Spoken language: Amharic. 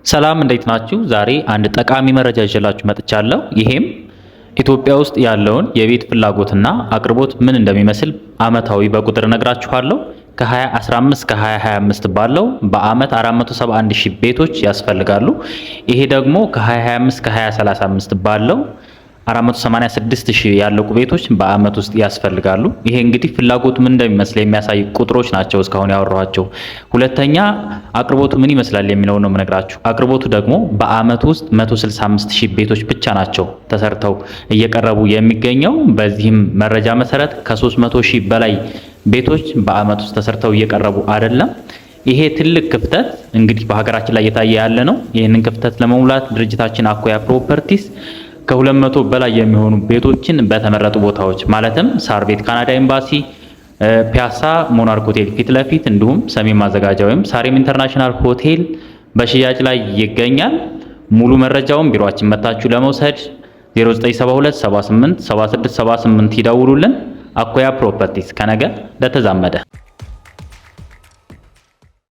ሰላም እንዴት ናችሁ? ዛሬ አንድ ጠቃሚ መረጃ ይዤላችሁ መጥቻለሁ። ይሄም ኢትዮጵያ ውስጥ ያለውን የቤት ፍላጎትና አቅርቦት ምን እንደሚመስል አመታዊ በቁጥር ነግራችኋለሁ። ከ2015 እስከ 2025 ባለው በአመት 471,000 ቤቶች ያስፈልጋሉ። ይሄ ደግሞ ከ2025 እስከ 2035 ባለው 486,000 ያለቁ ቤቶች በአመት ውስጥ ያስፈልጋሉ። ይሄ እንግዲህ ፍላጎቱ ምን እንደሚመስል የሚያሳይ ቁጥሮች ናቸው እስካሁን ያወራኋቸው። ሁለተኛ አቅርቦቱ ምን ይመስላል የሚለው ነው የምነግራችሁ። አቅርቦቱ ደግሞ በአመት ውስጥ 165,000 ቤቶች ብቻ ናቸው ተሰርተው እየቀረቡ የሚገኘው። በዚህም መረጃ መሰረት ከ300,000 በላይ ቤቶች በአመት ውስጥ ተሰርተው እየቀረቡ አይደለም። ይሄ ትልቅ ክፍተት እንግዲህ በሀገራችን ላይ እየታየ ያለ ነው። ይህንን ክፍተት ለመሙላት ድርጅታችን አኮያ ፕሮፐርቲስ ከ200 በላይ የሚሆኑ ቤቶችን በተመረጡ ቦታዎች ማለትም ሳር ቤት ካናዳ ኤምባሲ፣ ፒያሳ ሞናርክ ሆቴል ፊት ለፊት እንዲሁም ሰሜን ማዘጋጃ ወይም ሳሬም ኢንተርናሽናል ሆቴል በሽያጭ ላይ ይገኛል። ሙሉ መረጃውን ቢሮአችን መታችሁ ለመውሰድ 0972 78 76 78 ይደውሉልን። አኮያ ፕሮፐርቲስ ከነገ ለተዛመደ